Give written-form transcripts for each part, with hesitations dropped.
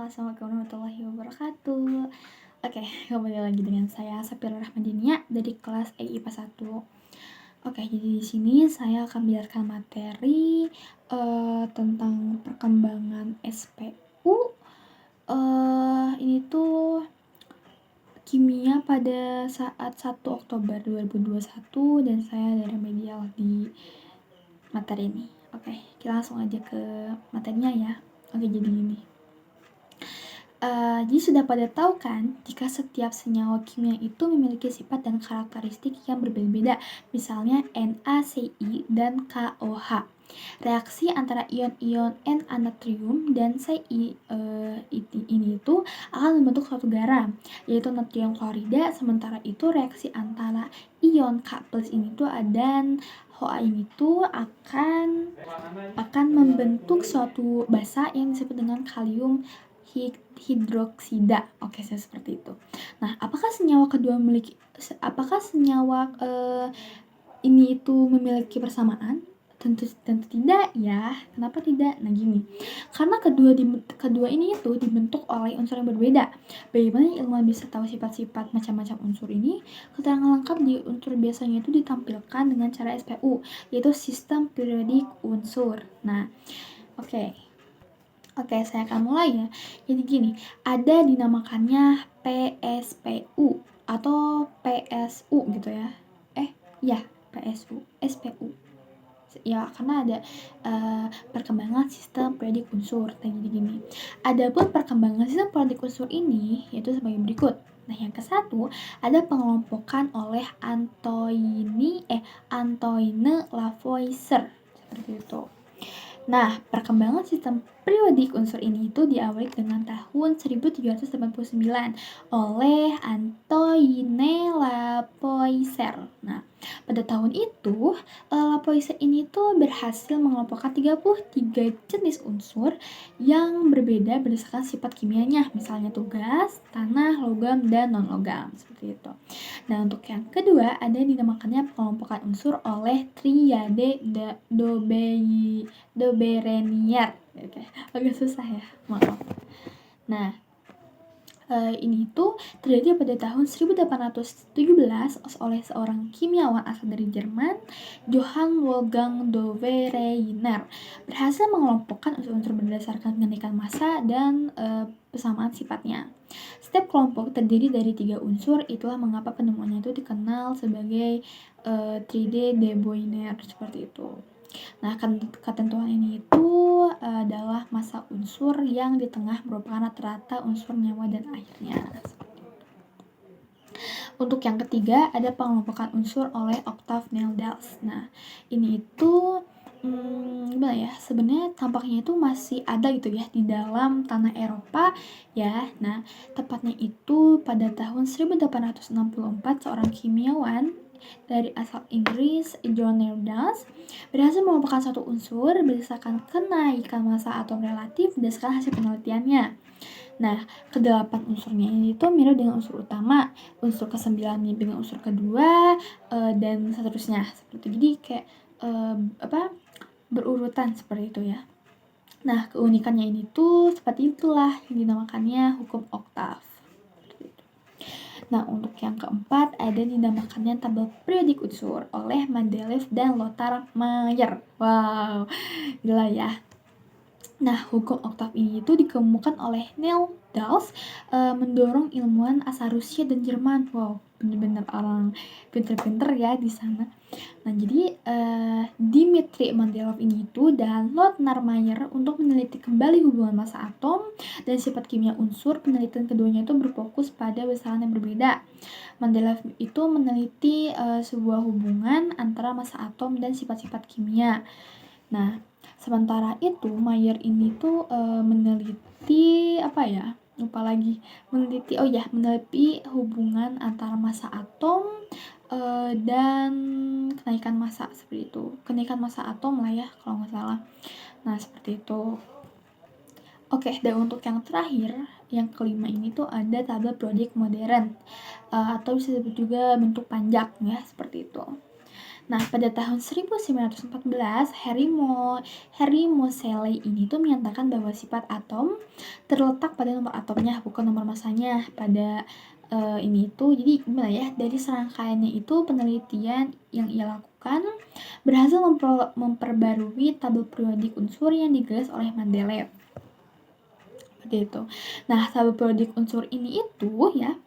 Assalamualaikum warahmatullahi wabarakatuh. Oke, kembali lagi dengan saya Safira Rahmadinia dari kelas IPA 1. Oke, jadi di sini saya akan menjelaskan materi tentang perkembangan SPU. Ini tuh kimia pada saat 1 Oktober 2021 dan saya dari remedial di materi ini. Oke, kita langsung aja ke materinya ya. Oke, jadi gini. Jadi sudah pada tahu kan, jika setiap senyawa kimia itu memiliki sifat dan karakteristik yang berbeda-beda, misalnya NaCl dan KOH. Reaksi antara ion-ion Na natrium dan Ci ini itu akan membentuk suatu garam, yaitu natrium klorida. Sementara itu reaksi antara ion K+ ini tuh dan HA ini tuh akan membentuk suatu basa yang disebut dengan kalium hidroksida. Oke, seperti itu. Nah, apakah senyawa ini itu memiliki persamaan? Tentu tidak ya. Kenapa tidak? Nah, gini. Karena kedua ini itu dibentuk oleh unsur yang berbeda. Bagaimana ilmuwan bisa tahu sifat-sifat macam-macam unsur ini? Keterangan lengkap di unsur biasanya itu ditampilkan dengan cara SPU, yaitu sistem periodik unsur. Nah, Oke, saya akan mulai ya. Jadi gini, ada dinamakannya PSPU atau PSU gitu ya. PSU, SPU. Ya, karena ada perkembangan sistem periodik unsur. Jadi gini, adapun perkembangan sistem periodik unsur ini yaitu sebagai berikut. Nah, yang ke-1 ada pengelompokan oleh Antoine Lavoisier seperti itu. Nah, perkembangan sistem periodik unsur ini itu diawali dengan tahun 1789 oleh Antoine Lavoisier. Nah, pada tahun itu Lavoisier ini tuh berhasil mengelompokkan 33 jenis unsur yang berbeda berdasarkan sifat kimianya, misalnya gas, tanah, logam, dan non-logam, seperti itu. Nah, untuk yang kedua ada yang dinamakannya pengelompokan unsur oleh Triade Dobereinier. Oke, agak susah ya, maaf. Nah, ini itu terjadi pada tahun 1817 oleh seorang kimiawan asal dari Jerman, Johann Wolfgang Dobereiner, berhasil mengelompokkan unsur-unsur berdasarkan kenaikan massa dan persamaan sifatnya. Setiap kelompok terdiri dari 3 unsur, itulah mengapa penemuannya itu dikenal sebagai Triade de Boyner seperti itu. Nah, ketentuan ini itu adalah massa unsur yang di tengah merupakan rata-rata unsur nyawa dan airnya. Untuk yang ketiga ada pengelompokan unsur oleh Octave Neldals. Nah, ini itu gimana ya, sebenarnya tampaknya itu masih ada gitu ya di dalam tanah Eropa ya. Nah, tepatnya itu pada tahun 1864 seorang kimiawan dari asal Inggris, John Neldals, berhasil mengelompokkan satu unsur berdasarkan kenaikan massa atom relatif berdasarkan hasil penelitiannya. Nah, ke-8 unsurnya ini tuh mirip dengan unsur utama, unsur ke-9 mirip dengan unsur kedua, dan seterusnya seperti itu. Jadi kayak berurutan seperti itu ya. Nah, keunikannya ini tuh seperti itulah yang dinamakannya hukum oktav. Nah, untuk yang keempat ada dinamakannya tabel periodik unsur oleh Mendeleev dan Lothar Meyer. Wow, gila ya. Nah, hukum oktav ini itu dikemukakan oleh Neldals, mendorong ilmuwan asal Rusia dan Jerman. Wow, bener-bener orang pinter-pinter ya di sana. Nah, jadi Dmitri Mendeleev ini itu dan Lothar Meyer untuk meneliti kembali hubungan massa atom dan sifat kimia unsur. Penelitian keduanya itu berfokus pada besaran yang berbeda. Mendeleev itu meneliti sebuah hubungan antara massa atom dan sifat-sifat kimia. Nah, sementara itu Meyer ini tuh meneliti meneliti hubungan antara massa atom dan kenaikan massa seperti itu. Kenaikan massa atom lah ya kalau nggak salah. Nah, seperti itu. Oke, dan untuk yang terakhir, yang kelima ini tuh ada tabel periodik modern atau bisa disebut juga bentuk panjang ya, seperti itu. Nah, pada tahun 1914, Harry Moseley ini tuh menyatakan bahwa sifat atom terletak pada nomor atomnya, bukan nomor masanya. Pada ini itu, jadi gimana ya, dari serangkaiannya itu penelitian yang ia lakukan berhasil memperbarui tabel periodik unsur yang digagas oleh Mendeleev. Seperti itu. Nah, tabel periodik unsur ini itu ya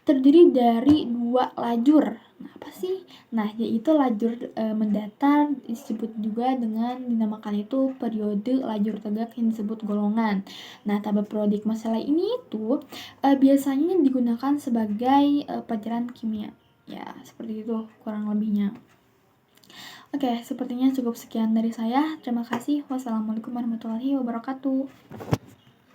terdiri dari 2 lajur. Nah, apa sih? Nah, yaitu lajur mendatar disebut juga dengan dinamakan itu periode, lajur tegak yang disebut golongan. Nah, tabel periodik masalah ini itu biasanya digunakan sebagai pelajaran kimia. Ya, seperti itu kurang lebihnya. Oke, sepertinya cukup sekian dari saya. Terima kasih. Wassalamualaikum warahmatullahi wabarakatuh.